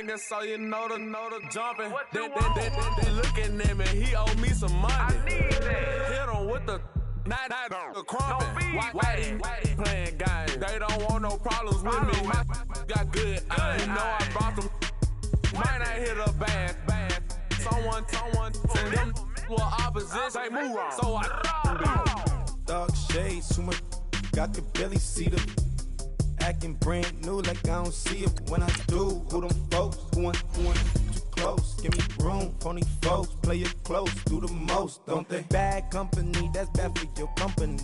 banging, so you know the jumping. They looking at me, he owe me some money. I need that. Hit him with the night crumping. Why they playing games? They don't want no problems with me. My got good. I know I brought them. Might not hit a bad. Someone tell them well opposition ain't move wrong. So I dark shades, too much. I could barely see them. Acting brand new like I don't see it when I do. Who them folks? Who want too close? Give me room, phony folks. Play it close, do the most, don't they? Bad company, that's bad for your company.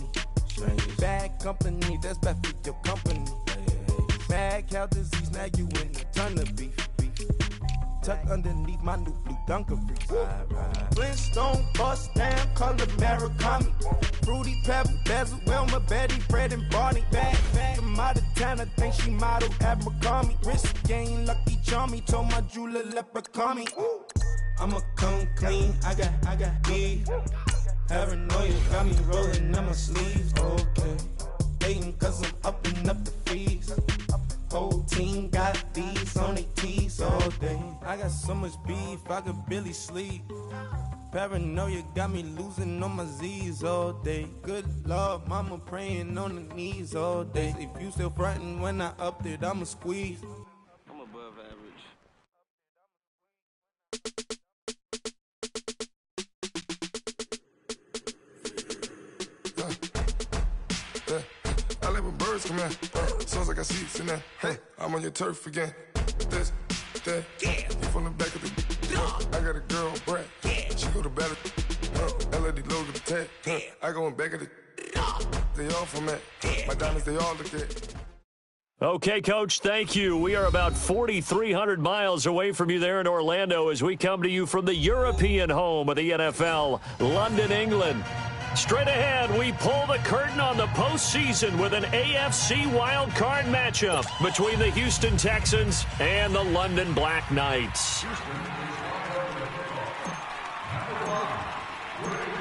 Bad company, that's bad for your company. Mad cow disease, now you in a ton of beef. Tuck underneath my new blue dungarees. Flintstone bust down, color Murakami. Fruity Pebble, Basil, Wilma, Betty, Fred, and Barney. Back from out of town, I think she model Abercrombie. Wrist game, Lucky Charmy, told my jeweler leprechaun me. I'ma come clean, I got beef. Paranoia got me rolling on my sleeves, okay. Hating cause I'm upping up the fees. Whole team got these on their tees all day. I got so much beef, I could barely sleep. Paranoia got me losing on my Z's all day. Good Lord, mama praying on the knees all day. If you still frontin' when I upped it, I'ma squeeze. I'm above average. I like when birds come in. Sounds like I got seats in there. Hey, I'm on your turf again. This, that. You from the back of the. I got a girl, Brad. She go to battle. LED logo the tag. I go in back of the. They all from that. My diamonds, they all look at. Okay, Coach, thank you. We are about 4,300 miles away from you there in Orlando as we come to you from the European home of the NFL, London, England. Straight ahead, we pull the curtain on the postseason with an AFC wildcard matchup between the Houston Texans and the London Black Knights.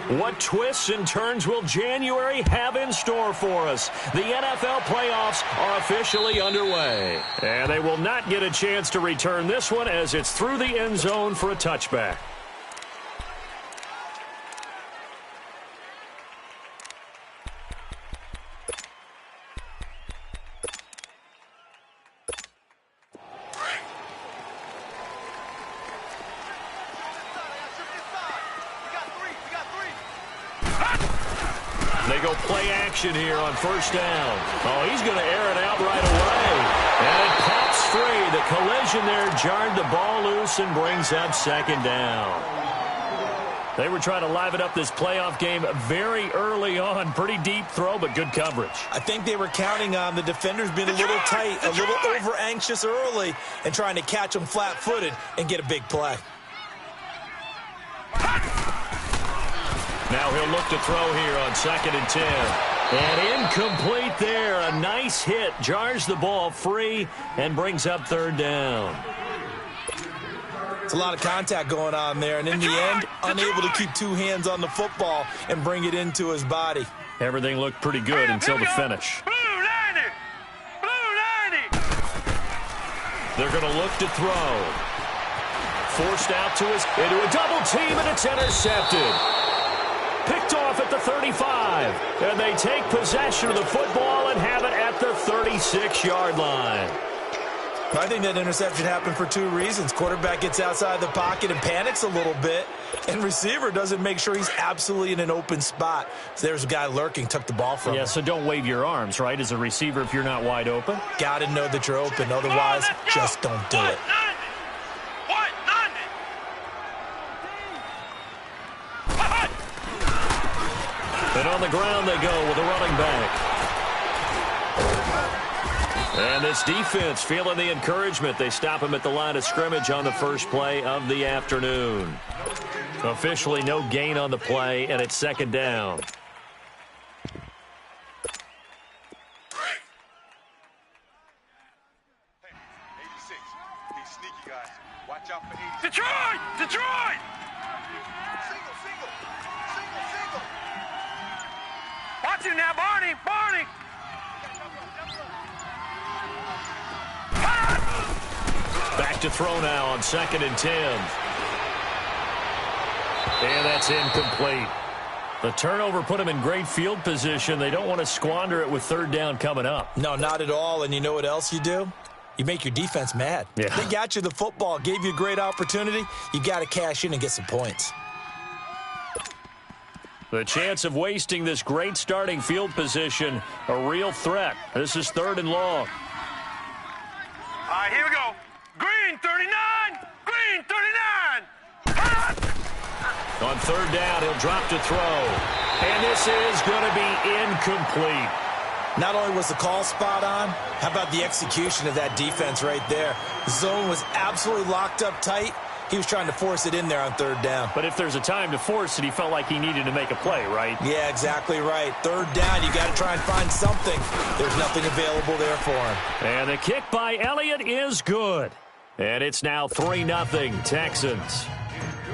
What twists and turns will January have in store for us? The NFL playoffs are officially underway, and they will not get a chance to return this one as it's through the end zone for a touchback. They go play action here on first down. Oh, he's going to air it out right away. And it pops free. The collision there jarred the ball loose and brings up second down. They were trying to liven up this playoff game very early on. Pretty deep throw, but good coverage. I think they were counting on the defenders being a little tight, a little over-anxious early, and trying to catch them flat-footed and get a big play. Now he'll look to throw here on 2nd and 10. And incomplete there. A nice hit. Jars the ball free and brings up 3rd down. It's a lot of contact going on there. And in the end, unable to keep two hands on the football and bring it into his body. Everything looked pretty good until the finish. Blue 90! Blue 90! They're going to look to throw. Forced out to into a double team, and it's intercepted. Picked off at the 35, and they take possession of the football and have it at the 36-yard line. I think that interception happened for two reasons. Quarterback gets outside the pocket and panics a little bit, and receiver doesn't make sure he's absolutely in an open spot. So there's a guy lurking, took the ball from him. Yeah, so don't wave your arms, right, as a receiver if you're not wide open. Got to know that you're open. Otherwise, just don't do it. And on the ground they go with a running back. And this defense feeling the encouragement. They stop him at the line of scrimmage on the first play of the afternoon. Officially no gain on the play, and it's 2nd down. Detroit! Detroit! Watch him now, Barney! Barney! Back back to throw now on 2nd and 10. And that's incomplete. The turnover put him in great field position. They don't want to squander it with 3rd down coming up. No, not at all. And you know what else you do? You make your defense mad. Yeah. They got you the football, gave you a great opportunity. You got to cash in and get some points. The chance of wasting this great starting field position, a real threat. This is 3rd and long. All right, here we go. Green 39. Green 39. Hot. On 3rd down, he'll drop to throw. And this is going to be incomplete. Not only was the call spot on, how about the execution of that defense right there? The zone was absolutely locked up tight. He was trying to force it in there on 3rd down. But if there's a time to force it, he felt like he needed to make a play, right? Yeah, exactly right. 3rd down, you got to try and find something. There's nothing available there for him. And the kick by Elliott is good. And it's now 3-0 Texans.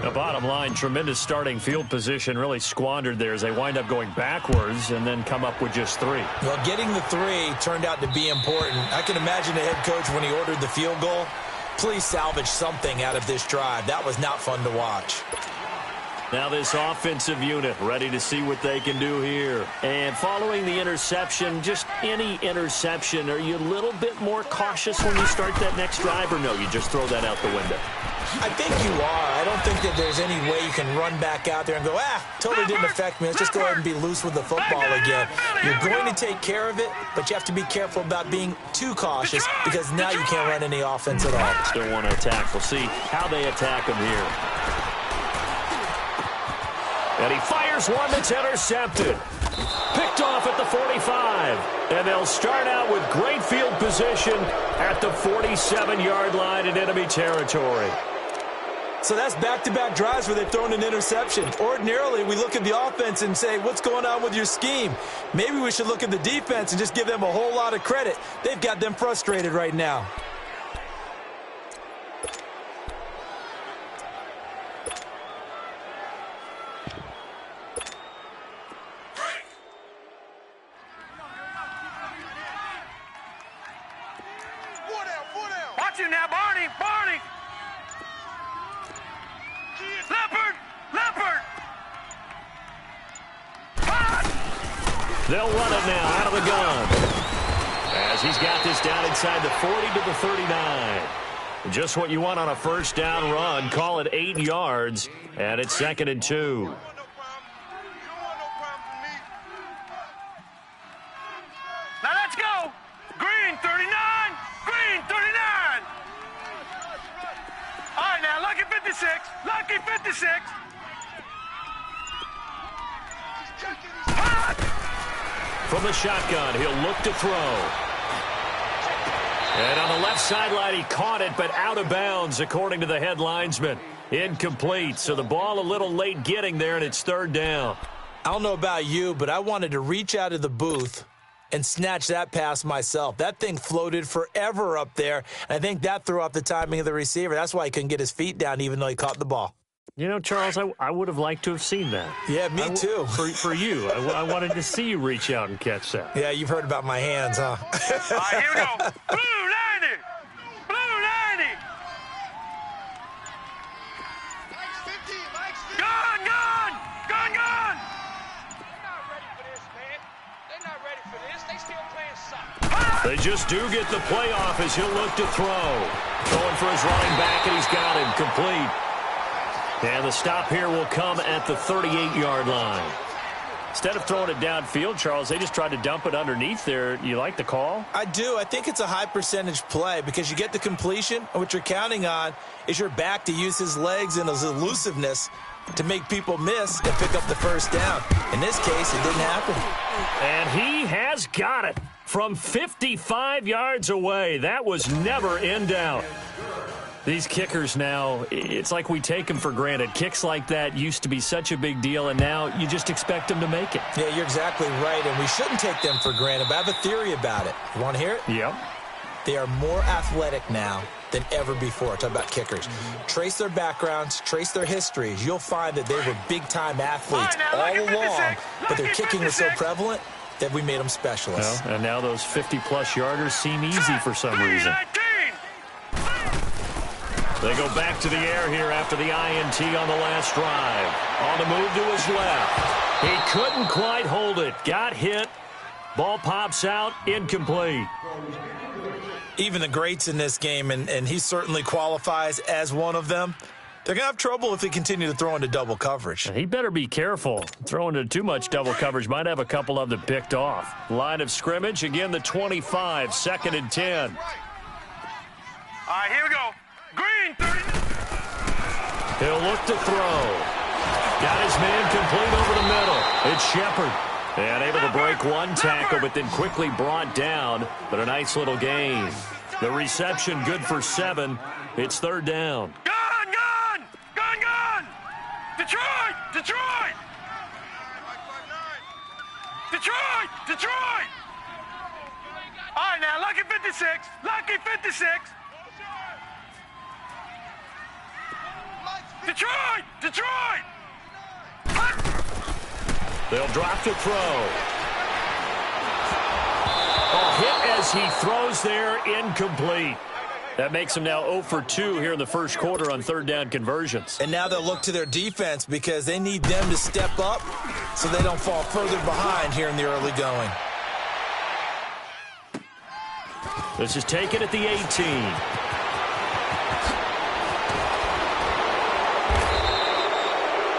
The bottom line, tremendous starting field position, really squandered there as they wind up going backwards and then come up with just 3. Well, getting the 3 turned out to be important. I can imagine the head coach when he ordered the field goal. Please salvage something out of this drive. That was not fun to watch. Now this offensive unit ready to see what they can do here. And following the interception, just any interception, are you a little bit more cautious when you start that next drive, or no, you just throw that out the window? I think you are. I don't think that there's any way you can run back out there and go, totally didn't affect me. Let's just go ahead and be loose with the football again. You're going to take care of it, but you have to be careful about being too cautious because now you can't run any offense at all. Still want to attack. We'll see how they attack him here. And he fires one that's intercepted. Picked off at the 45. And they'll start out with great field position at the 47-yard line in enemy territory. So that's back-to-back drives where they've thrown an interception. Ordinarily, we look at the offense and say, what's going on with your scheme? Maybe we should look at the defense and just give them a whole lot of credit. They've got them frustrated right now. Watch it now, Barney. Barney. Leopard. Leopard. Hot. They'll run it now out of the gun. As he's got this down inside the 40 to the 39. Just what you want on a 1st down run. Call it 8 yards. And it's 2nd and 2. Now let's go. Green 39. Green 39. All right, now, Lucky 56. Lucky 56. Hot. From the shotgun, he'll look to throw. And on the left sideline, he caught it, but out of bounds, according to the head linesman. Incomplete, so the ball a little late getting there, and it's 3rd down. I don't know about you, but I wanted to reach out of the booth and snatch that pass myself. That thing floated forever up there, and I think that threw off the timing of the receiver. That's why he couldn't get his feet down even though he caught the ball. You know, Charles, I would have liked to have seen that. Yeah, me too. For you. I wanted to see you reach out and catch that. Yeah, you've heard about my hands, huh? All right, here we go. Blue 90. Blue 90. Gun, gun. Gun, gun. They're not ready for this, man. They're not ready for this. They still playing soccer. They just do get the playoff as he'll look to throw. Going for his running back, and he's got him complete. And the stop here will come at the 38-yard line. Instead of throwing it downfield, Charles, they just tried to dump it underneath there. You like the call? I do. I think it's a high-percentage play because you get the completion, and what you're counting on is your back to use his legs and his elusiveness to make people miss and pick up the 1st down. In this case, it didn't happen. And he has got it from 55 yards away. That was never in doubt. These kickers now, it's like we take them for granted. Kicks like that used to be such a big deal, and now you just expect them to make it. Yeah, you're exactly right, and we shouldn't take them for granted, but I have a theory about it. You want to hear it? Yep. They are more athletic now than ever before. Talk about kickers. Trace their backgrounds, trace their histories. You'll find that they were big-time athletes all along, but their kicking was so prevalent that we made them specialists. Well, and now those 50-plus yarders seem easy for some reason. They go back to the air here after the INT on the last drive. On the move to his left. He couldn't quite hold it. Got hit. Ball pops out. Incomplete. Even the greats in this game, and he certainly qualifies as one of them, they're going to have trouble if they continue to throw into double coverage. He better be careful. Throwing into too much double coverage might have a couple of them picked off. Line of scrimmage, again the 25, 2nd and 10. All right, here we go. Green, 30. He'll look to throw. Got his man complete over the middle. It's Shepard. And able to break one tackle, but then quickly brought down. But a nice little gain. The reception good for 7. It's 3rd down. Gun, gun! Gun, gun! Detroit! Detroit! Detroit! Detroit! All right, now, Lucky 56. Lucky 56. Detroit! Detroit! They'll drop to throw. Hit as he throws there, incomplete. That makes him now 0 for 2 here in the first quarter on 3rd down conversions. And now they'll look to their defense because they need them to step up so they don't fall further behind here in the early going. This is taken at the 18.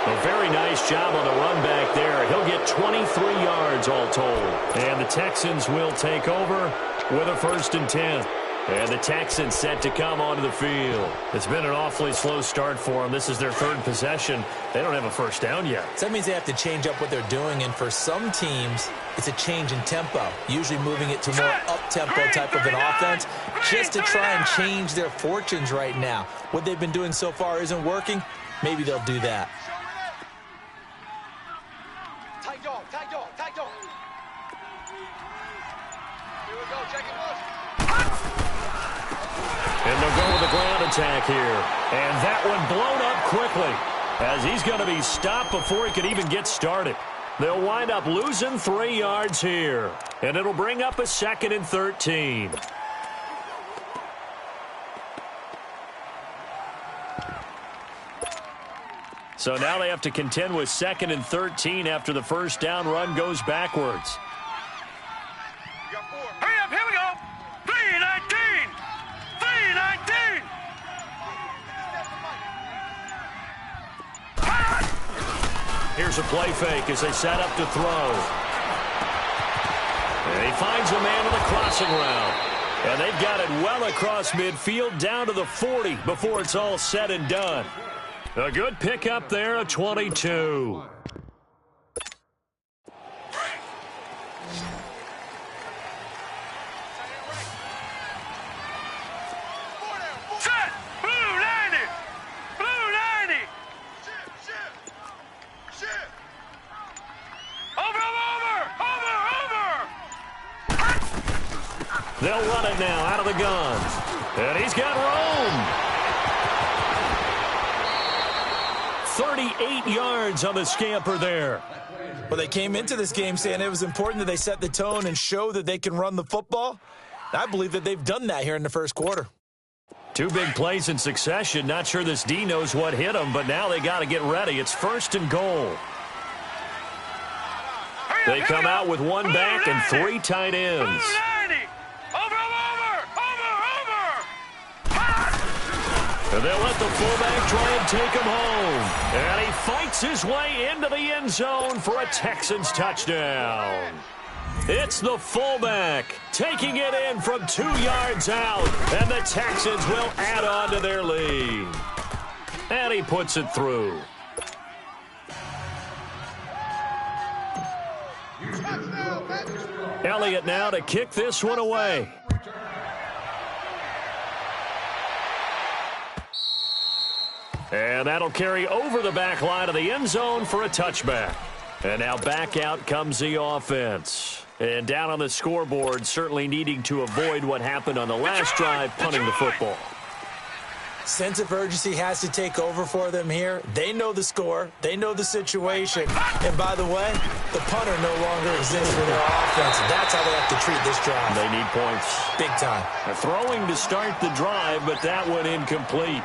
A very nice job on the run back there. He'll get 23 yards all told. And the Texans will take over with a 1st and 10. And the Texans set to come onto the field. It's been an awfully slow start for them. This is their 3rd possession. They don't have a 1st down yet. So that means they have to change up what they're doing. And for some teams, it's a change in tempo. Usually moving it to more up-tempo type of an offense just to try and change their fortunes right now. What they've been doing so far isn't working. Maybe they'll do that. Tight dog, tight dog, tight dog. Here we go, check it once. And they'll go with a ground attack here. And that one blown up quickly as he's going to be stopped before he could even get started. They'll wind up losing 3 yards here. And it'll bring up a 2nd and 13. So now they have to contend with 2nd and 13 after the 1st down run goes backwards. Hurry up, here we go. 3-19. 3-19. Here's a play fake as they set up to throw. And he finds a man on the crossing route. And they've got it well across midfield down to the 40 before it's all said and done. A good pickup there, a 22. Set. Blue 90. Blue 90. Over. They'll run it now out of the gun. And he's got room. 38 yards on the scamper there. Well, they came into this game saying it was important that they set the tone and show that they can run the football. I believe that they've done that here in the first quarter. 2 big plays in succession. Not sure this D knows what hit them, but now they got to get ready. It's 1st and goal. They come out with 1 back and 3 tight ends. And they'll let the fullback try and take him home. And he fights his way into the end zone for a Texans touchdown. It's the fullback taking it in from 2 yards out. And the Texans will add on to their lead. And he puts it through. Elliott now to kick this one away. And that'll carry over the back line of the end zone for a touchback. And now back out comes the offense. And down on the scoreboard, certainly needing to avoid what happened on the last drive, punting the football. Sense of urgency has to take over for them here. They know the score. They know the situation. And by the way, the punter no longer exists for their offense. That's how they have to treat this drive. They need points. Big time. They're throwing to start the drive, but that one incomplete.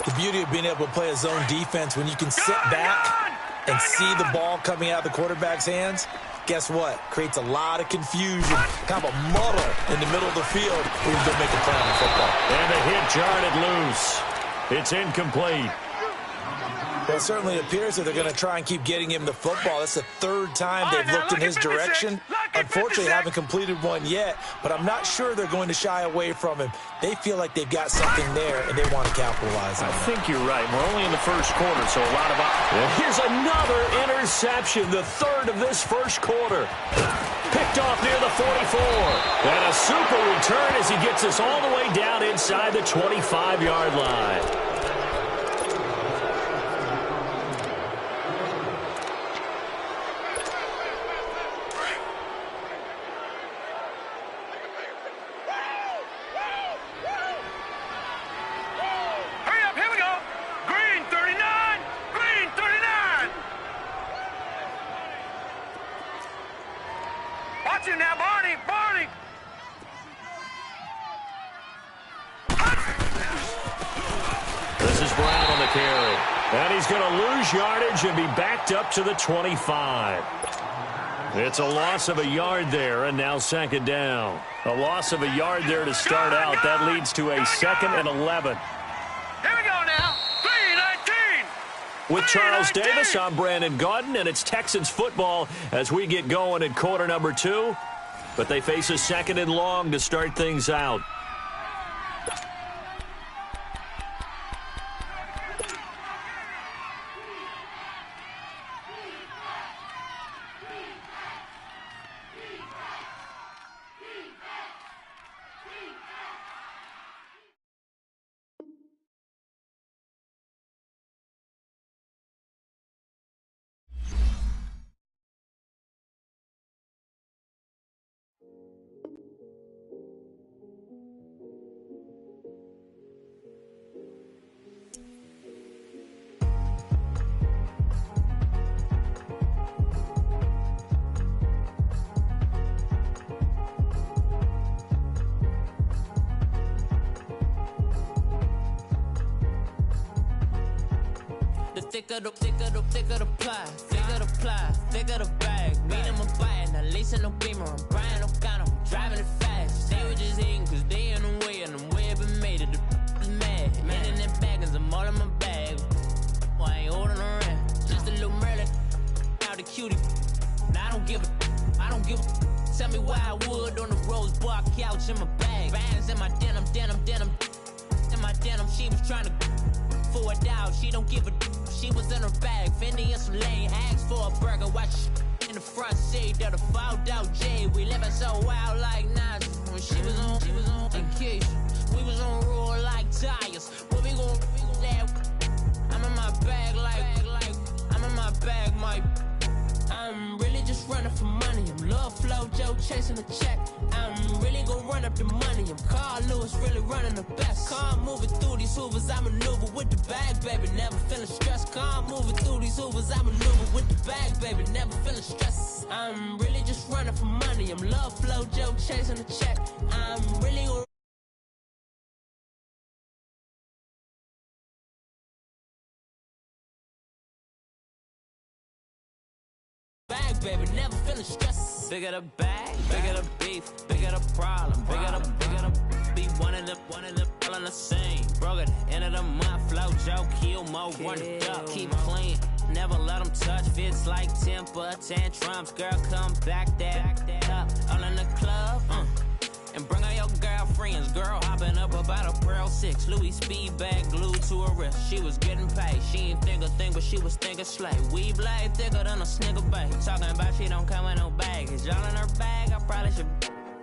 The beauty of being able to play a zone defense when you can sit back and see the ball coming out of the quarterback's hands, guess what? Creates a lot of confusion, kind of a muddle in the middle of the field where you don't make a play on the football. And the hit jarred it loose. It's incomplete. Well, it certainly appears that they're going to try and keep getting him the football. That's the third time they've looked in his direction. Unfortunately, haven't completed one yet, but I'm not sure they're going to shy away from him. They feel like they've got something there, and they want to capitalize on it. I think you're right. We're only in the first quarter, so a lot of... Here's another interception, the third of this first quarter. Picked off near the 44. And a super return as he gets us all the way down inside the 25-yard line. And he's going to lose yardage and be backed up to the 25. It's a loss of a yard there, and now second down. A loss of a yard there to start out. That leads to a 2nd and 11. Here we go now. 3-19. With Charles Davis, I'm Brandon Gaudin, and it's Texans football as we get going in quarter number 2. But they face a 2nd and long to start things out. Thicker the pie, thicker the bag. Beat him a bite, now lacing no beamer. I'm Brian O'Connor, I'm driving it fast. They were just hating cause they in the way, and the way I've been made it, the is mad. Man in them baggins, I'm all in my bag. I ain't holding around, just a little Merlin, out the cutie. Now I don't give a, tell me why I would on the rose bar couch in my bag. Bands in my denim, in my denim, she was trying to for it out, she don't give a she was in her bag, Fendi and some lane hags for a burger, watch in the front seat of the fouled out J. We living so wild like Nas. When she was on vacation, we was on roll like tires. What we gon' laugh? I'm in my bag like I'm in my bag, my. I'm really just running for money. I'm love flow, Joe chasing the check. I'm really gon' run up the money. I'm Carl Lewis, really running the best. Car moving through these hoovers, I maneuver with the bag, baby. Never feeling stressed. Car moving through these hoovers, I maneuver with the bag, baby. Never feeling stressed. I'm really just running for money. I'm love flow, Joe chasing the check. I'm really gon' bag, baby, never feeling stressed. Bigger the bag, bigger the beef, bigger the problem, bigger the be one of the all in the same. Broke at the end of the month, flow, Joe, kill, mo, run it up, keep clean. Never let them touch, fits like temper tantrums. Girl, come back that up, all in the club, and bring out your girlfriends. Girl hopping up about a Pearl 6 Louis speed bag glued to her wrist. She was getting paid, she ain't think a thing, but she was thinking slay. We blade thicker than a snigger bag. Talking about she don't come with no baggage. All in her bag, I probably should.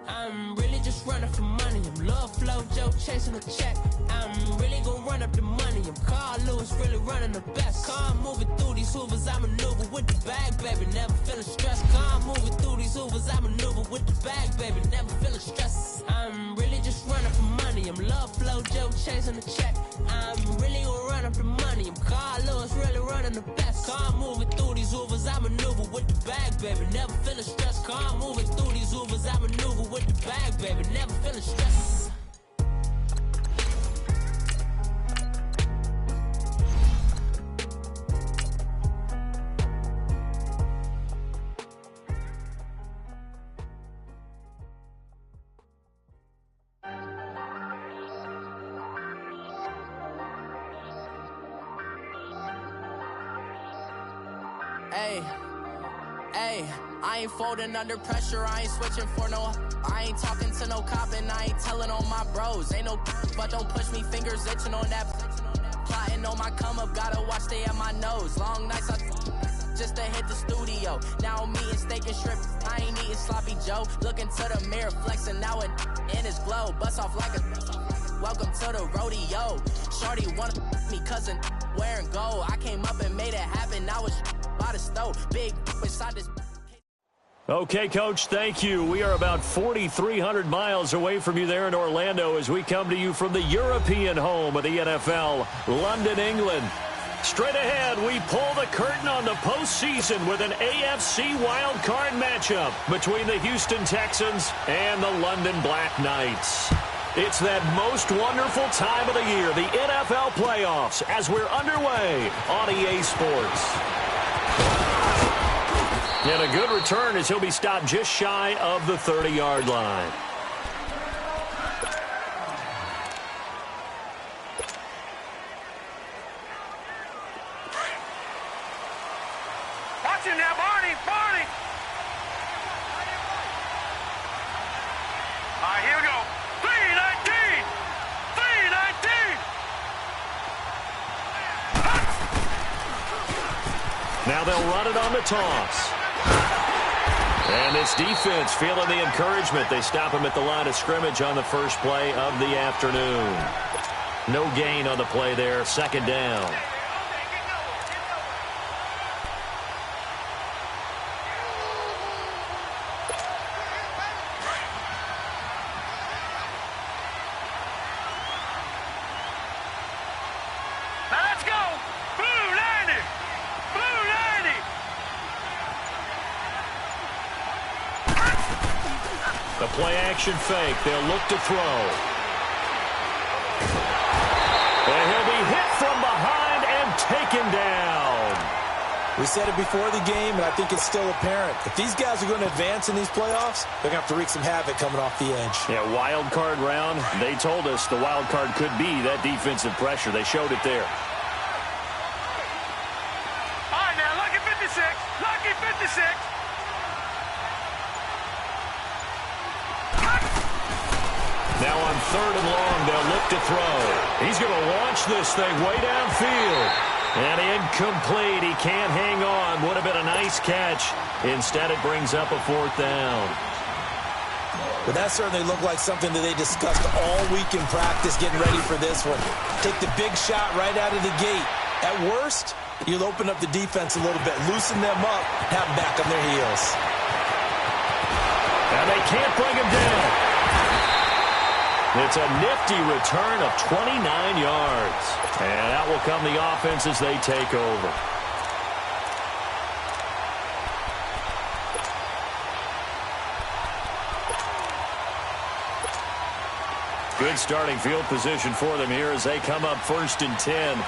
I'm really just running for money. I'm love flow, Joe chasing a check. I'm really gon' run up the money. I'm Carl Lewis, really running the best. Car moving through these hoovers, I maneuver with the bag, baby. Never feeling stressed. Car moving through these hoovers, I maneuver with the bag, baby. Never feeling stressed. I'm really just running for money. I'm love flow, Joe chasing the check. I'm really gon' run up the money. I'm Carl Lewis, really running the best. Car moving through these hoovers, I maneuver with the bag, baby. Never feeling stressed. Car moving through these hoovers, I maneuver with the bag, baby. Never feeling stressed. Hey, I ain't folding under pressure, I ain't switching for no. I ain't talking to no cop and I ain't telling on my bros. Ain't no but don't push me, fingers itching on that. Plotting on my come up, gotta watch stay at my nose. Long nights I just to hit the studio. Now I'm eating steak and shrimp, I ain't eating sloppy Joe. Looking to the mirror, flexing now it in his glow. Bust off like a welcome to the rodeo. Shorty wanna me cousin wearing gold. I came up and made it happen, now it's by the stove. Big inside this. Okay, Coach, thank you. We are about 4,300 miles away from you there in Orlando as we come to you from the European home of the NFL, London, England. Straight ahead, we pull the curtain on the postseason with an AFC wildcard matchup between the Houston Texans and the London Black Knights. It's that most wonderful time of the year, the NFL playoffs, as we're underway on EA Sports. And a good return as he'll be stopped just shy of the 30-yard line. Watch him now, Barney! All right, here we go. 319! 319! Now they'll run it on the toss. And this defense feeling the encouragement. They stop him at the line of scrimmage on the first play of the afternoon. No gain on the play there. Second down. Now let's go! Blue 90! Blue 90! The play-action fake. They'll look to throw. And he'll be hit from behind and taken down. We said it before the game, and I think it's still apparent. If these guys are going to advance in these playoffs, they're going to have to wreak some havoc coming off the edge. Yeah, wild card round. They told us the wild card could be that defensive pressure. They showed it there. All right, now, lucky 56. Lucky 56. Now on third and long, they'll look to throw. He's going to launch this thing way downfield. And incomplete. He can't hang on. Would have been a nice catch. Instead, it brings up a fourth down. But that certainly looked like something that they discussed all week in practice getting ready for this one. Take the big shot right out of the gate. At worst, you'll open up the defense a little bit, loosen them up, have them back on their heels. And they can't bring him down. It's a nifty return of 29 yards. And out will come the offense as they take over. Good starting field position for them here as they come up 1st and 10.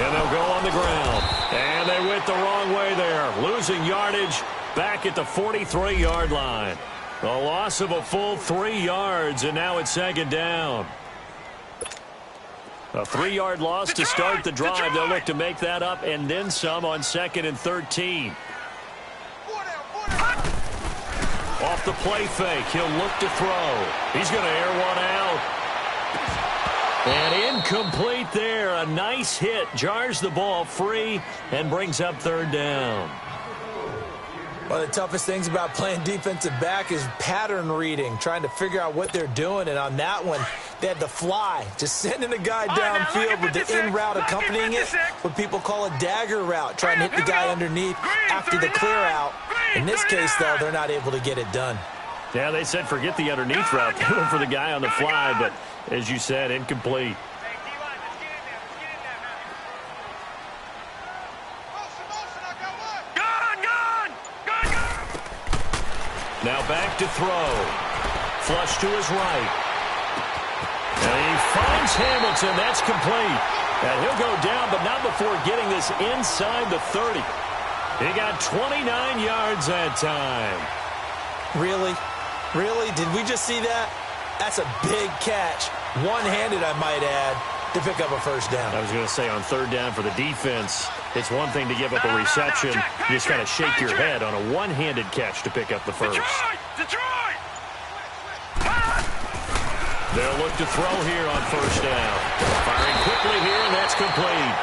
And they'll go on the ground. And they went the wrong way there. Losing yardage back at the 43-yard line. A loss of a full 3 yards, and now it's second down. A 3-yard loss to start the drive. They'll look to make that up and then some on 2nd and 13. Off the play fake, he'll look to throw. He's going to air one out. And incomplete there. A nice hit. Jars the ball free and brings up 3rd down. One of the toughest things about playing defensive back is pattern reading, trying to figure out what they're doing. And on that one, they had the fly, just sending a guy downfield with the in route accompanying it, what people call a dagger route, trying to hit the guy underneath after the clear out. In this case, though, they're not able to get it done. Yeah, they said forget the underneath route. They went for the guy on the fly, but as you said, incomplete. Now back to throw. Flush to his right. And he finds Hamilton. That's complete. And he'll go down, but not before getting this inside the 30. He got 29 yards that time. Really? Really? Did we just see that? That's a big catch. One-handed, I might add, to pick up a first down. I was going to say on third down for the defense, it's one thing to give up a reception. You just got to shake your head on a one-handed catch to pick up the first. Detroit! They'll look to throw here on first down. Firing quickly here, and that's complete.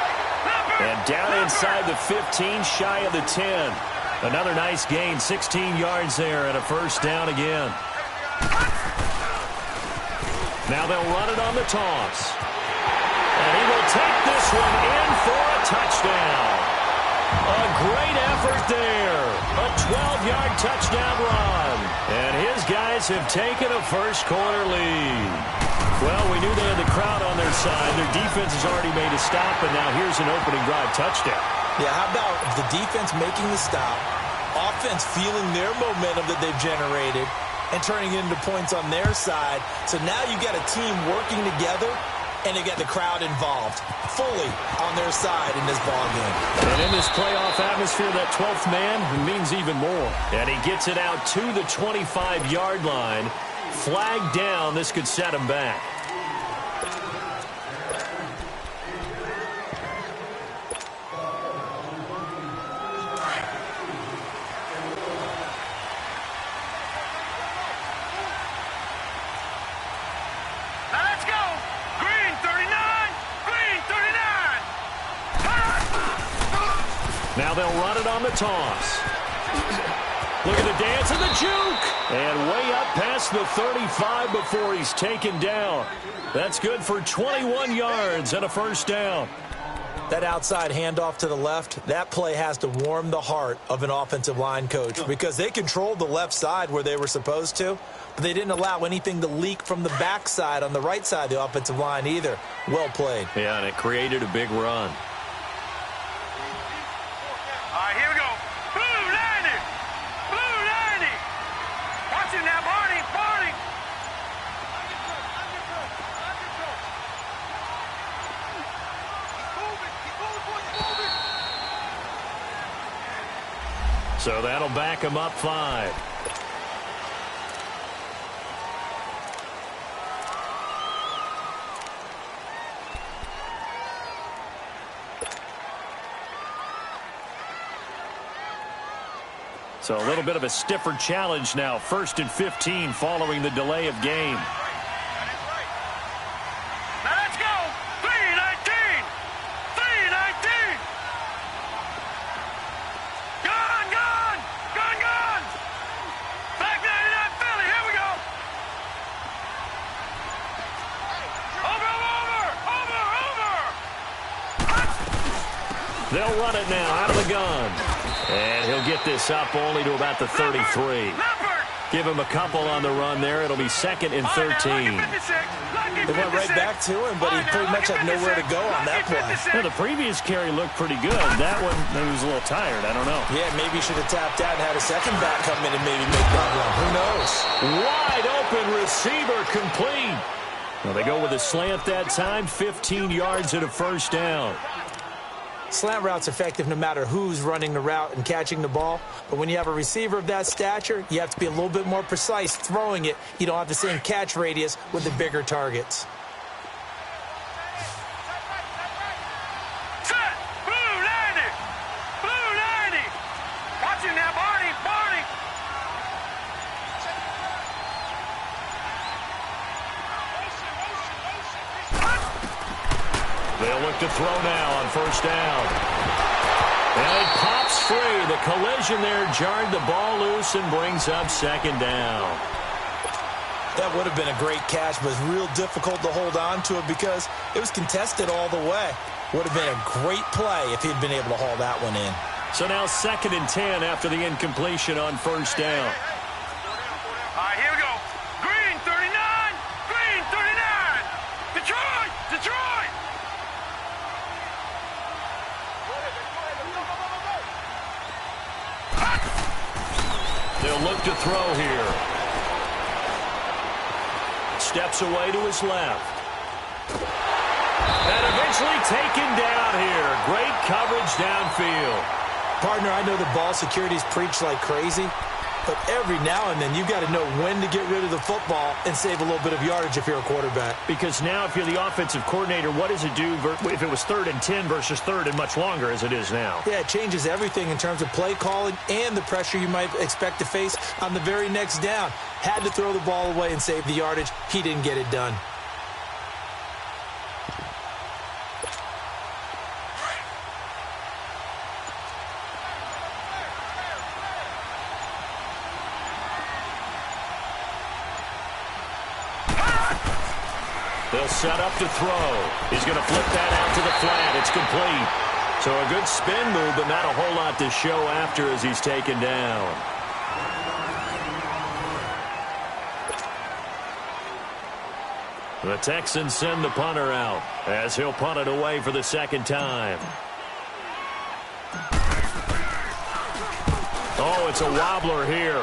And down inside the 15, shy of the 10. Another nice gain, 16 yards there, and a first down again. Now they'll run it on the toss. And he will take this one in for a touchdown. A great effort there. A 12-yard touchdown run. And his guys have taken a first-quarter lead. Well, we knew they had the crowd on their side. Their defense has already made a stop, and now here's an opening drive touchdown. Yeah, how about the defense making the stop, offense feeling their momentum that they've generated, and turning it into points on their side. So now you got a team working together, and they get the crowd involved fully on their side in this ballgame. And in this playoff atmosphere, that 12th man means even more. And he gets it out to the 25-yard line. Flag down. This could set him back. Now they'll run it on the toss. Look at the dance and the juke. And way up past the 35 before he's taken down. That's good for 21 yards and a first down. That outside handoff to the left, that play has to warm the heart of an offensive line coach because they controlled the left side where they were supposed to, but they didn't allow anything to leak from the backside on the right side of the offensive line either. Well played. Yeah, and it created a big run. All right, here we go. Blue 90. Blue 90. Watch it now, Barney. Barney. So that'll back him up 5. So a little bit of a stiffer challenge now. 1st and 15 following the delay of game. Now let's go. 3-19. 3-19. Gone, gone. Gone, gone. Back 99 Philly. Here we go. Over. They'll run it now out of the gun. And he'll get this up only to about the 33. Give him a couple on the run there. It'll be 2nd and 13. They went right back to him, but he pretty much had nowhere to go on that play. Well, the previous carry looked pretty good. That one, maybe he was a little tired. I don't know. Yeah, maybe he should have tapped out and had a second back come in and maybe make that run. Who knows? Wide open receiver complete. Well, they go with a slant that time. 15 yards and a first down. Slant route's effective no matter who's running the route and catching the ball. But when you have a receiver of that stature, you have to be a little bit more precise throwing it. You don't have the same catch radius with the bigger targets. Set. Blue 90. Blue 90. Watch it now, Barney. Barney. They'll look to throw now on first down. And it pops free. The collision there jarred the ball loose and brings up 2nd down. That would have been a great catch, but it's real difficult to hold on to it because it was contested all the way. Would have been a great play if he'd been able to haul that one in. So now 2nd and 10 after the incompletion on first down. All right, here we go. Green 39. Green 39. Detroit. Detroit. They'll look to throw here. Steps away to his left. And eventually taken down here. Great coverage downfield. Partner, I know the ball security's preached like crazy, But every now and then, you've got to know when to get rid of the football and save a little bit of yardage if you're a quarterback. Because now if you're the offensive coordinator, what does it do if it was 3rd and 10 versus 3rd and much longer as it is now? Yeah, it changes everything in terms of play calling and the pressure you might expect to face on the very next down. Had to throw the ball away and save the yardage. He didn't get it done. They'll set up to throw. He's going to flip that out to the flat. It's complete. So a good spin move, but not a whole lot to show after as he's taken down. The Texans send the punter out as he'll punt it away for the second time. Oh, it's a wobbler here.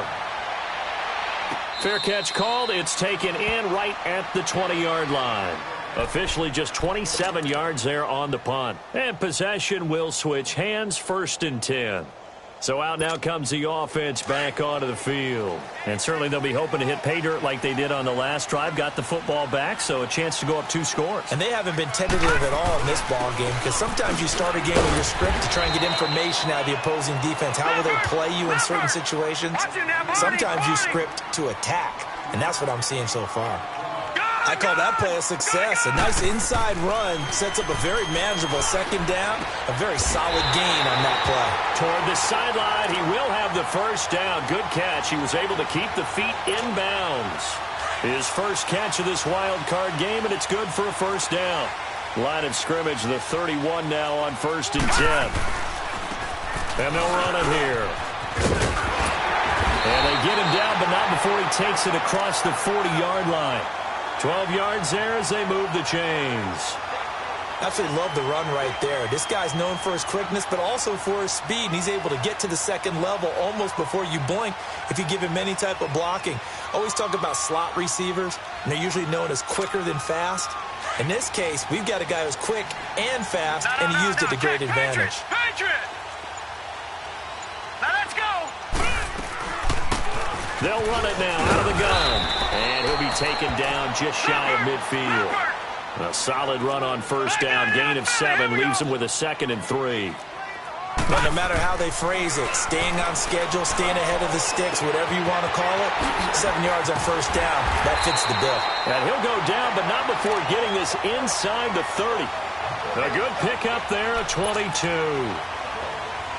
Fair catch called. It's taken in right at the 20-yard line. Officially just 27 yards there on the punt. And possession will switch hands, 1st and 10. So out now comes the offense back onto the field. And certainly they'll be hoping to hit pay dirt like they did on the last drive. Got the football back, so a chance to go up 2 scores. And they haven't been tentative at all in this ball game because sometimes you start a game with your script to try and get information out of the opposing defense. How will they play you in certain situations? Sometimes you script to attack, and that's what I'm seeing so far. I call that play a success. A nice inside run sets up a very manageable second down. A very solid gain on that play. Toward the sideline, he will have the first down. Good catch. He was able to keep the feet in bounds. His first catch of this wild card game, and it's good for a first down. Line of scrimmage, the 31 now on 1st and 10. And they'll run it here. And they get him down, but not before he takes it across the 40-yard line. 12 yards there as they move the chains. Absolutely love the run right there. This guy's known for his quickness, but also for his speed, and he's able to get to the second level almost before you blink if you give him any type of blocking. Always talk about slot receivers, and they're usually known as quicker than fast. In this case, we've got a guy who's quick and fast, and he used it to great advantage. Patriot! Now let's go! They'll run it now out of the gun. And he'll be taken down just shy of midfield. A solid run on first down. Gain of 7 leaves him with a 2nd and 3. But no matter how they phrase it, staying on schedule, staying ahead of the sticks, whatever you want to call it, 7 yards on first down, that fits the bill. And he'll go down, but not before getting this inside the 30. A good pickup there, a 22.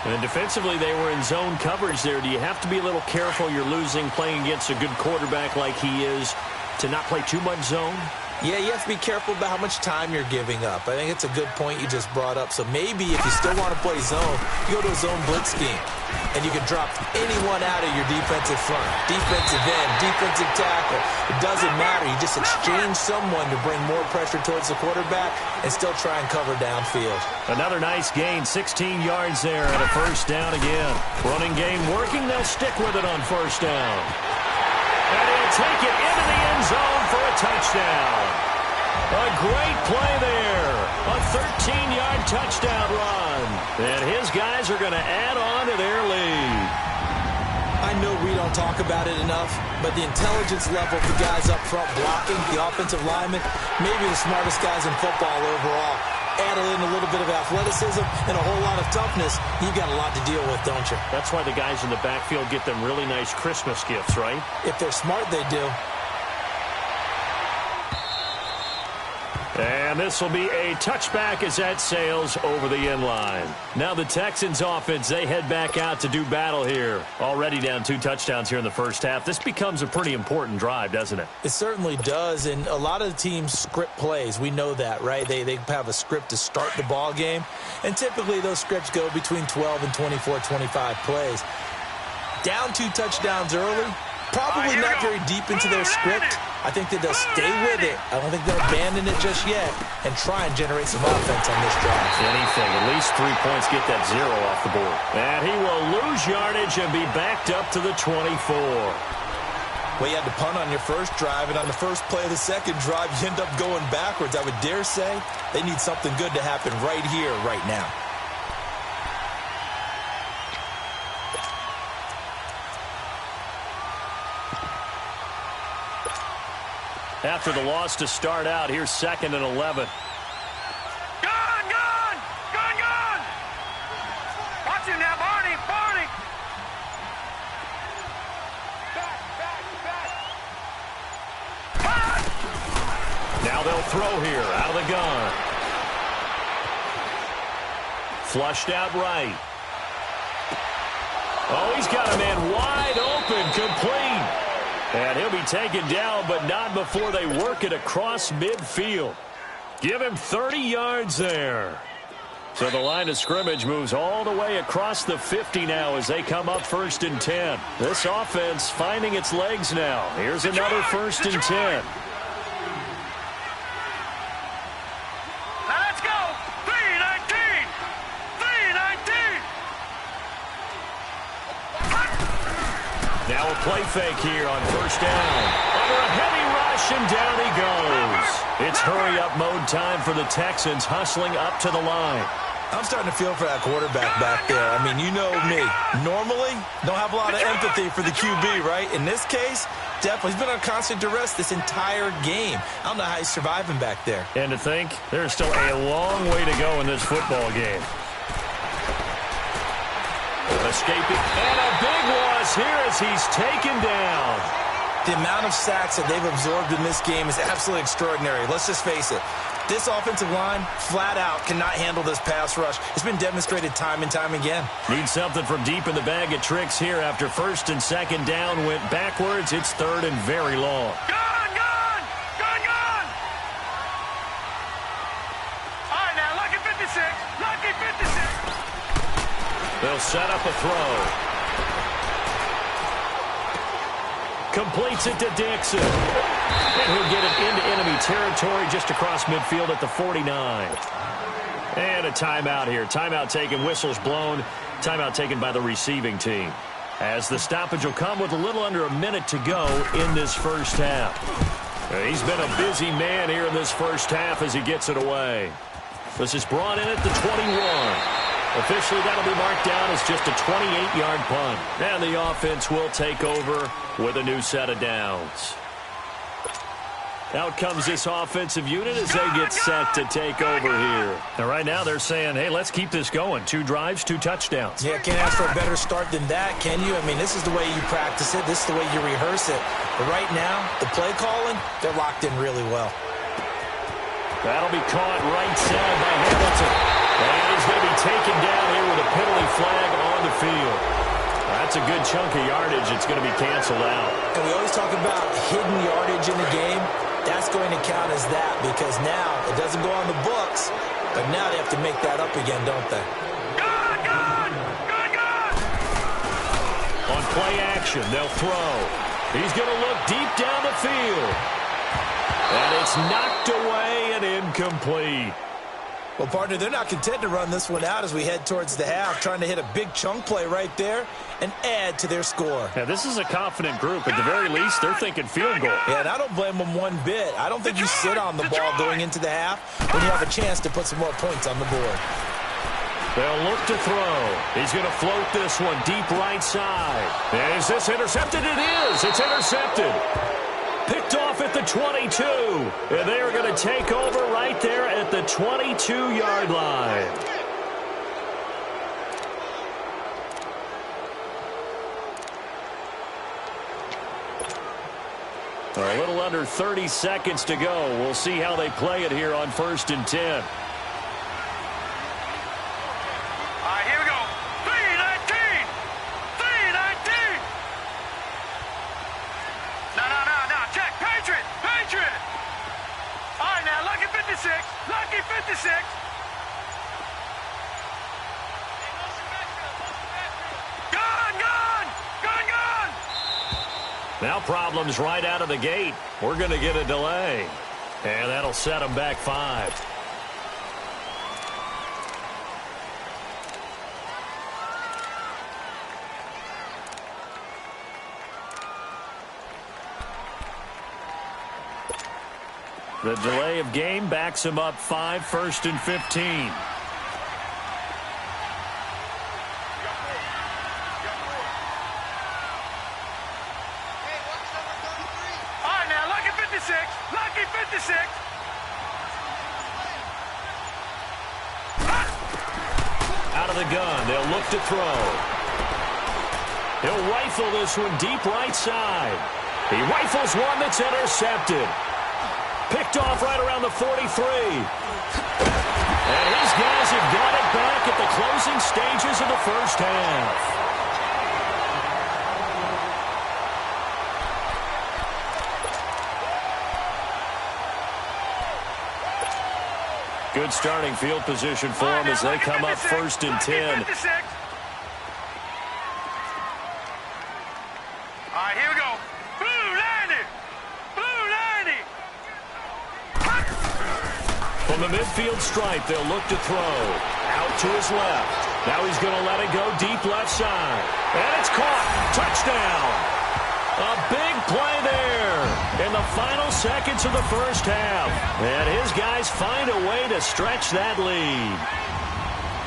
And defensively, they were in zone coverage there. Do you have to be a little careful? You're losing, playing against a good quarterback like he is, to not play too much zone? Yeah, you have to be careful about how much time you're giving up. I think it's a good point you just brought up. So maybe if you still want to play zone, you go to a zone blitz scheme. And you can drop anyone out of your defensive front. Defensive end, defensive tackle. It doesn't matter. You just exchange someone to bring more pressure towards the quarterback and still try and cover downfield. Another nice gain, 16 yards there and a first down again. Running game working. They'll stick with it on first down. And he'll take it into the end zone for a touchdown. A great play there. A 13-yard touchdown run. And his guys are going to add on to their lead. I know we don't talk about it enough, but the intelligence level of the guys up front blocking, the offensive linemen, maybe the smartest guys in football overall. Add in a little bit of athleticism and a whole lot of toughness, you've got a lot to deal with, don't you? That's why the guys in the backfield get them really nice Christmas gifts, right? If they're smart, they do. And this will be a touchback as that sails over the end line. Now the Texans offense, they head back out to do battle here. Already down 2 touchdowns here in the first half. This becomes a pretty important drive, doesn't it? It certainly does, and a lot of the teams script plays. We know that, right? They have a script to start the ball game, and typically those scripts go between 12 and 24, 25 plays. Down 2 touchdowns early, probably not very deep into their script. I think that they'll stay with it. I don't think they'll abandon it just yet and try and generate some offense on this drive. Anything. At least 3 points, get that 0 off the board. And he will lose yardage and be backed up to the 24. Well, you had to punt on your first drive, and on the first play of the second drive, you end up going backwards. I would dare say they need something good to happen right here, right now. After the loss to start out, here's 2nd and 11. Gun! Gun! Gun! Gun! Watch him now, Barney! Barney! Back! Now they'll throw here out of the gun. Flushed out right. Oh, he's got a man wide open, complete. And he'll be taken down, but not before they work it across midfield. Give him 30 yards there. So the line of scrimmage moves all the way across the 50 now as they come up 1st and 10. This offense finding its legs now. Here's another 1st and 10. Let's go! 3-19! 3-19! Now a play fake here on 1st down. Under a heavy rush, and down he goes. It's hurry-up mode time for the Texans, hustling up to the line. I'm starting to feel for that quarterback back there. I mean, you know me. Normally, don't have a lot of empathy for the QB, right? In this case, definitely. He's been on constant duress this entire game. I don't know how he's surviving back there. And to think, there's still a long way to go in this football game. Escaping, and a big loss here as he's taken down. The amount of sacks that they've absorbed in this game is absolutely extraordinary. Let's just face it. This offensive line, flat out, cannot handle this pass rush. It's been demonstrated time and time again. Need something from deep in the bag of tricks here after 1st and 2nd down went backwards. It's 3rd and very long. Gun! Gun! Gun! Gun! All right, now, lucky 56. Lucky 56. They'll set up a throw. Completes it to Dixon. And he'll get it into enemy territory just across midfield at the 49. And a timeout here. Timeout taken, whistles blown. Timeout taken by the receiving team. As the stoppage will come with a little under a minute to go in this first half. He's been a busy man here in this first half as he gets it away. This is brought in at the 21. Officially, that'll be marked down as just a 28-yard punt. And the offense will take over with a new set of downs. Out comes this offensive unit as they get set to take over here. And right now they're saying, hey, let's keep this going. 2 drives, 2 touchdowns. Yeah, can't ask for a better start than that, can you? I mean, this is the way you practice it. This is the way you rehearse it. But right now, the play calling, they're locked in really well. That'll be caught right side by Hamilton. And he's going to be taken down here with a penalty flag on the field. That's a good chunk of yardage. It's going to be canceled out. And we always talk about hidden yardage in the game. That's going to count as that because now it doesn't go on the books, but now they have to make that up again, don't they? Gun! Gun! Gun! Gun! On play action, they'll throw. He's going to look deep down the field. And it's knocked away and incomplete. Well, partner, they're not content to run this one out as we head towards the half, trying to hit a big chunk play right there and add to their score. Yeah, this is a confident group. At the very least, they're thinking field goal. Yeah, and I don't blame them one bit. I don't think you sit on the ball going into the half when you have a chance to put some more points on the board. They'll look to throw. He's going to float this one deep right side. Is this intercepted? It is. It's intercepted. Picked off at the 22. And they are going to take over right there at the 22-yard line. A little under 30 seconds to go. We'll see how they play it here on 1st and 10. Lucky 56. Gun, gun, gun, gun. Now problems right out of the gate. We're going to get a delay. And that'll set them back 5. The delay of game backs him up 5, 1st and 15. 56. Lucky 56. Out of the gun, they'll look to throw. He'll rifle this one deep right side. He rifles one that's intercepted. Picked off right around the 43. And his guys have got it back at the closing stages of the first half. Good starting field position for them as they come up 1st and 10. All right, here we go. Blue 90. Blue 90. From the midfield stripe, they'll look to throw. Out to his left. Now he's going to let it go deep left side. And it's caught. Touchdown. A big play there in the final seconds of the first half. And his guys find a way to stretch that lead.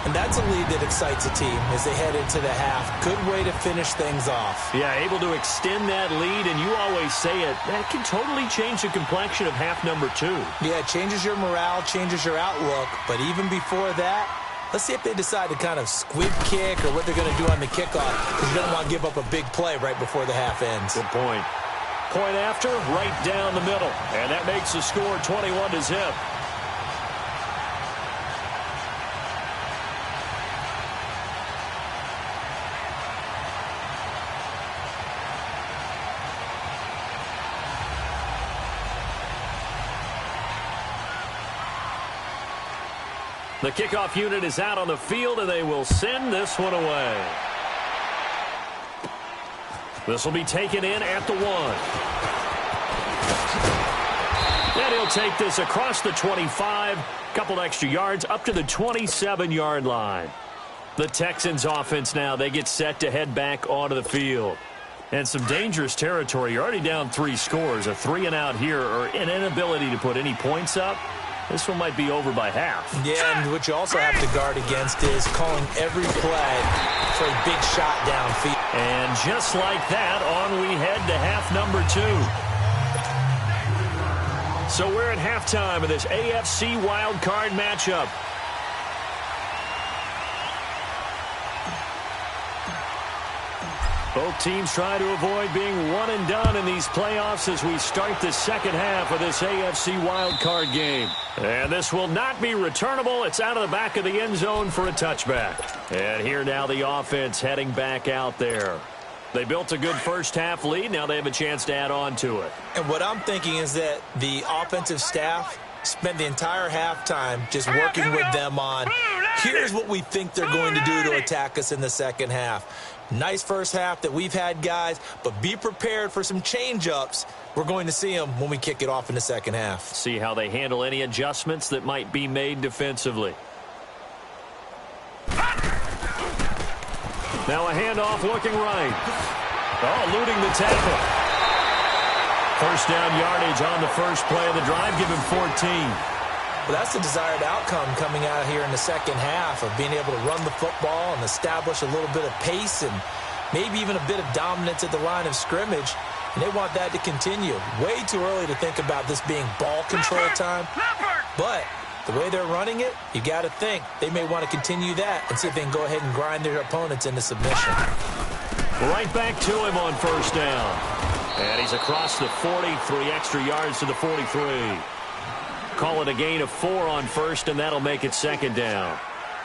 And that's a lead that excites a team as they head into the half. Good way to finish things off. Yeah, able to extend that lead, and you always say it, that can totally change the complexion of half number 2. Yeah, it changes your morale, changes your outlook. But even before that, let's see if they decide to kind of squib kick or what they're going to do on the kickoff, because you don't want to give up a big play right before the half ends. Good point. Point after, right down the middle. And that makes the score 21-0. The kickoff unit is out on the field, and they will send this one away. This will be taken in at the 1. And he'll take this across the 25, couple extra yards, up to the 27-yard line. The Texans offense now, they get set to head back onto the field. And some dangerous territory. You're already down 3 scores. A 3-and-out here, or an inability to put any points up. This one might be over by half. Yeah, and what you also have to guard against is calling every play for a big shot downfield. And just like that, on we head to half number 2. So we're at halftime of this AFC wildcard matchup. Both teams try to avoid being one and done in these playoffs as we start the second half of this AFC wildcard game. And this will not be returnable. It's out of the back of the end zone for a touchback. And here now the offense heading back out there. They built a good first half lead. Now they have a chance to add on to it. And what I'm thinking is that the offensive staff spent the entire halftime just working with them on, here's what we think they're going to do to attack us in the second half. Nice first half that we've had, guys, but be prepared for some change-ups. We're going to see them when we kick it off in the second half. See how they handle any adjustments that might be made defensively. Now a handoff looking right. Oh, eluding the tackle. First down yardage on the first play of the drive. Give him 14. Well, that's the desired outcome coming out here in the second half of being able to run the football and establish a little bit of pace and maybe even a bit of dominance at the line of scrimmage. And they want that to continue. Way too early to think about this being ball control time. But the way they're running it, you got to think they may want to continue that and see if they can go ahead and grind their opponents into submission. Right back to him on first down. And he's across the 40, 3 extra yards to the 43. Call it a gain of 4 on first, and that'll make it second down.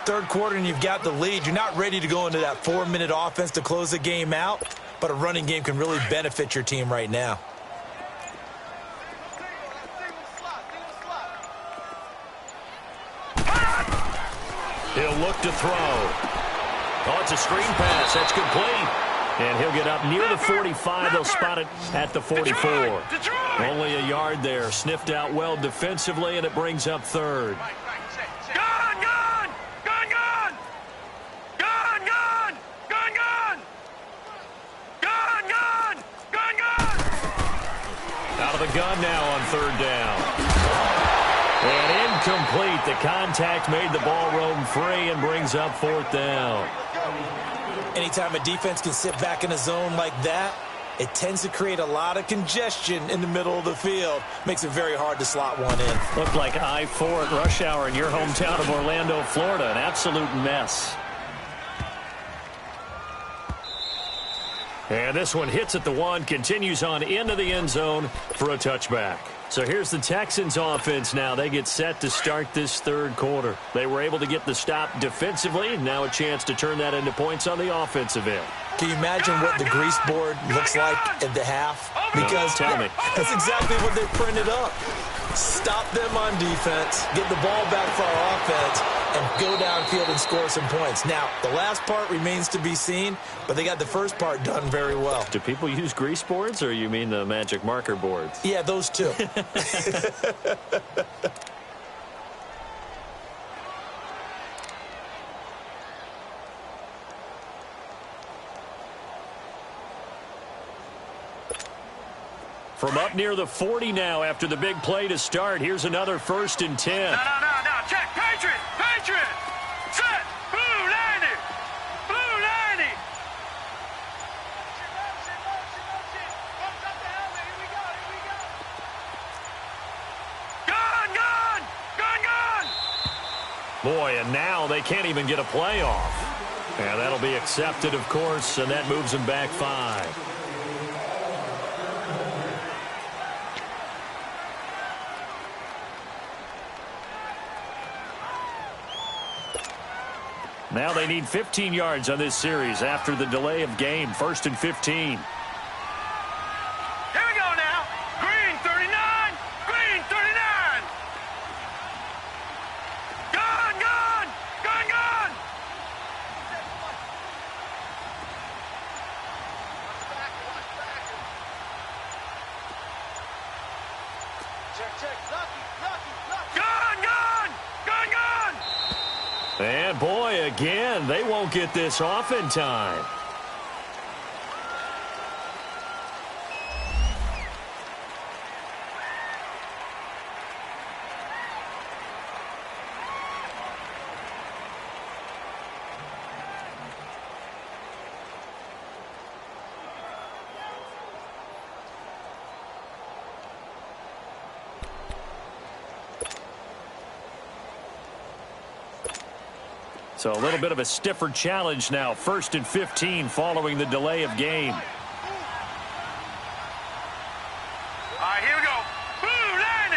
Third quarter, and you've got the lead. You're not ready to go into that 4-minute offense to close the game out, but a running game can really benefit your team right now. He'll look to throw. Oh, it's a screen pass. That's complete. And he'll get up near the 45. They'll spot it at the 44. Only a yard there. Sniffed out well defensively, and it brings up third. Gun, gun! Gun, gun! Gun, gun! Gun, gun! Gun, gun! Gun, gun! Out of the gun now on third down. And incomplete. The contact made the ball roam free and brings up fourth down. Anytime a defense can sit back in a zone like that, it tends to create a lot of congestion in the middle of the field. Makes it very hard to slot one in. Looked like I-4 at rush hour in your hometown of Orlando, Florida. An absolute mess. And this one hits at the 1, continues on into the end zone for a touchback. So here's the Texans offense now. They get set to start this third quarter. They were able to get the stop defensively. Now a chance to turn that into points on the offensive end. Can you imagine what the grease board looks like at the half? Because tell me. That's exactly what they printed up. Stop them on defense, get the ball back for our offense, and go downfield and score some points. Now, the last part remains to be seen, but they got the first part done very well. Do people use grease boards, or you mean the magic marker boards? Yeah, those two. From up near the 40 now after the big play to start. Here's another 1st and 10. No. Check. Patriot. Set. Blue 90. Blue 90. Gun. Boy, and now they can't even get a play off. And that'll be accepted, of course, and that moves them back 5. Now they need 15 yards on this series after the delay of game. 1st and 15. Here we go now. Green 39. Green 39. Gun. Check. Lucky. Gun. And boy, again, they won't get this off in time. So a little bit of a stiffer challenge now. 1st and 15 following the delay of game. All right, here we go. Blue 90.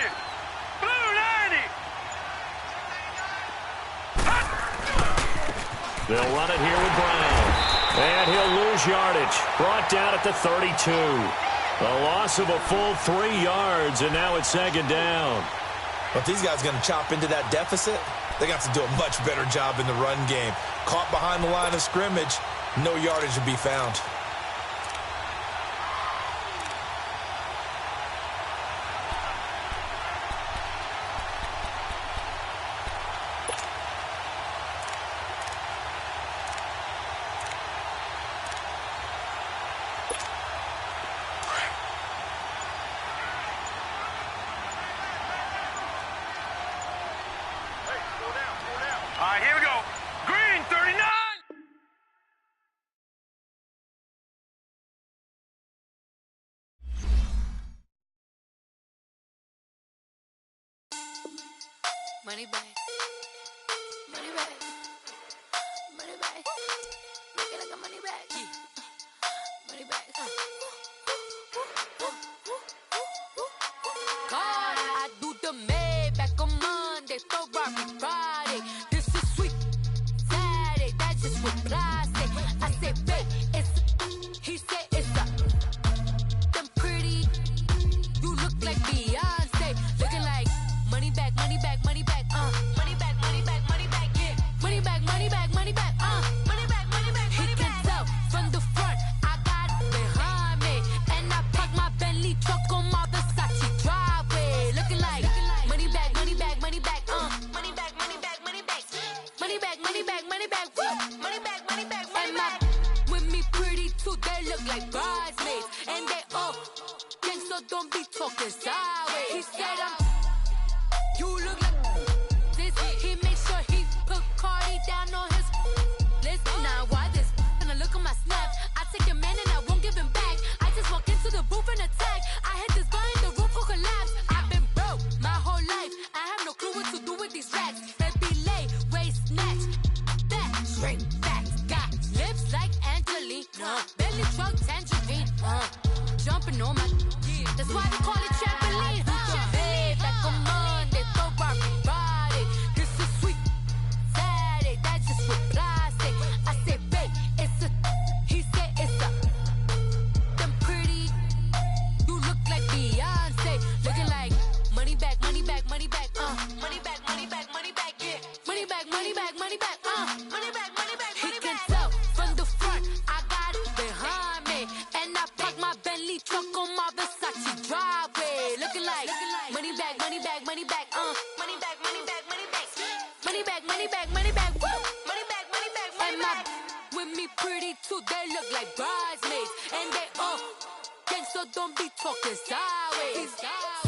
They'll run it here with Brown. And he'll lose yardage. Brought down at the 32. A loss of a full 3 yards, and now it's 2nd down. But these guys are going to chop into that deficit. They got to do a much better job in the run game. Caught behind the line of scrimmage, no yardage to be found. All right, here we go. Green 39. Money back. Make it like a money back. Money back. God, I do the Maybach on Monday, Ferrari Friday. This is sweet Saturday. That's just what I say. I say, babe, it's. He said it's a. Them pretty. You look like Beyonce. Looking like money back. Money back, yeah. Money back, He can tell from the front, I got it behind me. And I park my Bentley truck on my Versace driveway. Looking like money back. Money back, woo. Money back, and my with me pretty too, they look like bridesmaids. And they all gang, so don't be talking sideways. He said you look like this. He made sure he put Cardi down on his list. Now why this? And I look at my snap. I take your man and I won't give him back. I just walk That's why we call it trampoline. Hey, back on Monday, throw rock Friday. This is sweet Saturday, that's just what plastic. I say, babe, it's a. He said it's a. Them pretty. You look like Beyonce, looking like money back, money back, money back, money back, money back, money back, yeah. Money back, money back, money back, money back, money back, money back. He can tell from the front, I got it behind me, and I park my Bentley truck on my Versace driveway, looking like money back, money back, money back, money back, money back, money back, money back, money back, money back, woo, money back, money back, money back. With me pretty too, they look like bridesmaids, and they all gang, so don't be talking sideways.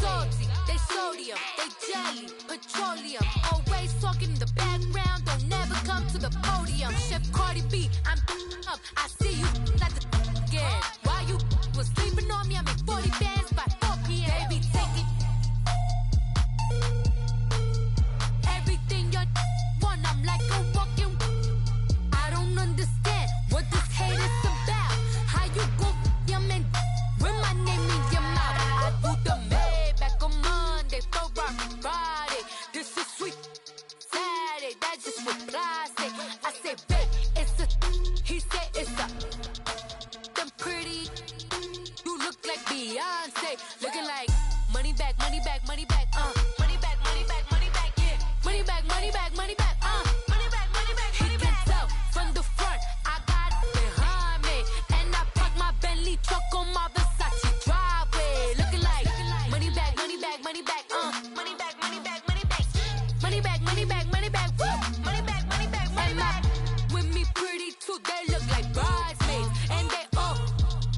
Salty, they sodium, they jelly, petroleum. Always talking in the background, don't never come to the podium. Chef Cardi B, I'm up. I see you like the again. While you was sleeping on me, I make 40 bands by 4 p.m. Baby, take it. Everything you want, I'm like a walking. I don't understand what this hate is about. How you go, your man, with my name in your mouth. I do the Maybach on Monday, throw rock Friday. This is sweet Saturday, that's just what plastic. I say, babe, it's a. He said it's a. Them pretty. You look like Beyonce, looking like money back, money back, money back, money back, money back, money back, yeah. Money back, money back, money back, money back, money back, money back. He can tell from the front, I got it behind me, and I park my Bentley truck on my Versace driveway, looking like money back, money back, money back, money back, money back, money back, money back, money back, money back, woo, money back, money back, money back. With me pretty too, they look like bridesmaids, and they all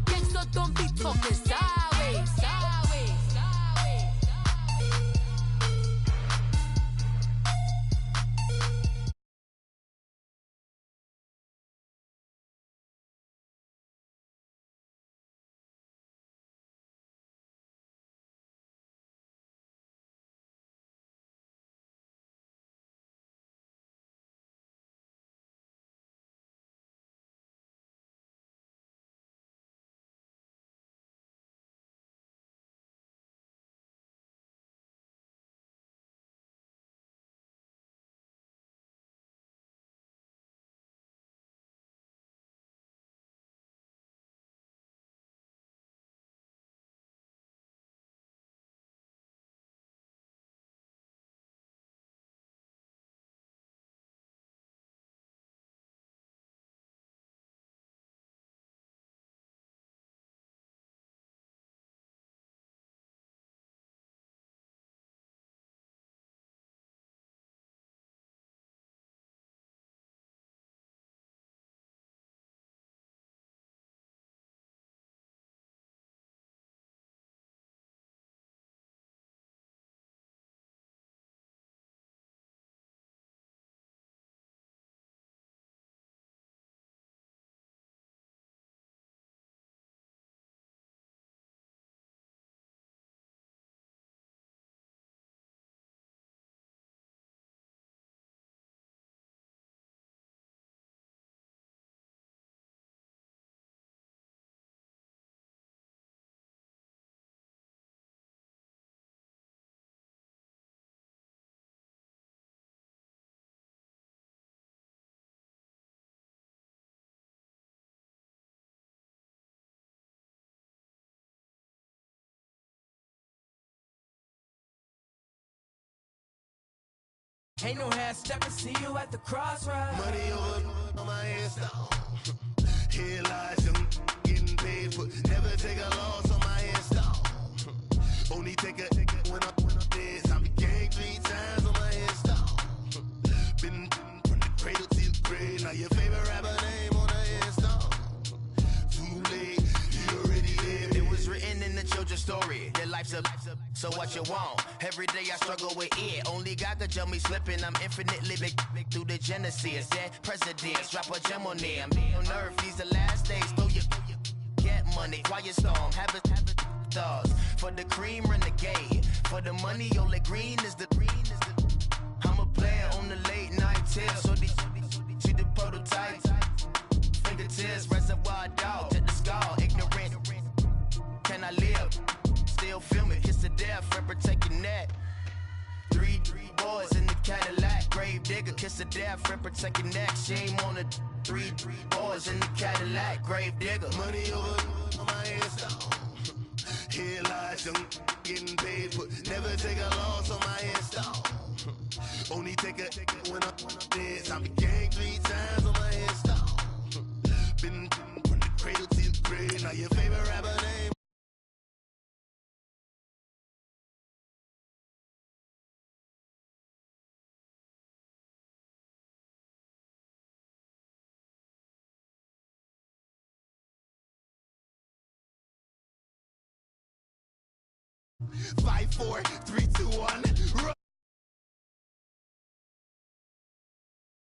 gang, so don't be talking sideways, sideways, sideways. Ain't no half stepping, see you at the crossroads. Money over on my install. Here lies them getting paid for. Never take a loss on my install. Only take a when I'm dead. I be gang 3 times on my install. Been from the cradle to the grave. Now your favorite rapper name on the install. Too late, you already there. It was written in the children's story. Their life's a so what you want? Every day I struggle with it. Only God could jump me slipping. I'm infinitely big through the genesis. Dead presidents, drop a gem on them. On earth, these the last days. Throw your get money, quiet storm. Have it thoughts. For the cream, renegade. For the money, only green is the green is the. I'm a player on the late night tip. So these see the prototype. Fingertips, reservoir dog to the skull. Ignorant. Can I live? Cadillac. Grave digger, kiss the death, friend, protect your neck. She ain't on the 3 boys in the Cadillac. Grave digger. Money over on my install. Here lies young getting paid, but never take a loss on my install. Only take a when I'm dead. I'm the gang 3 times on my install. Been from the cradle to the grave. Now your favorite rapper name. Five, 4, 3, 2, 1.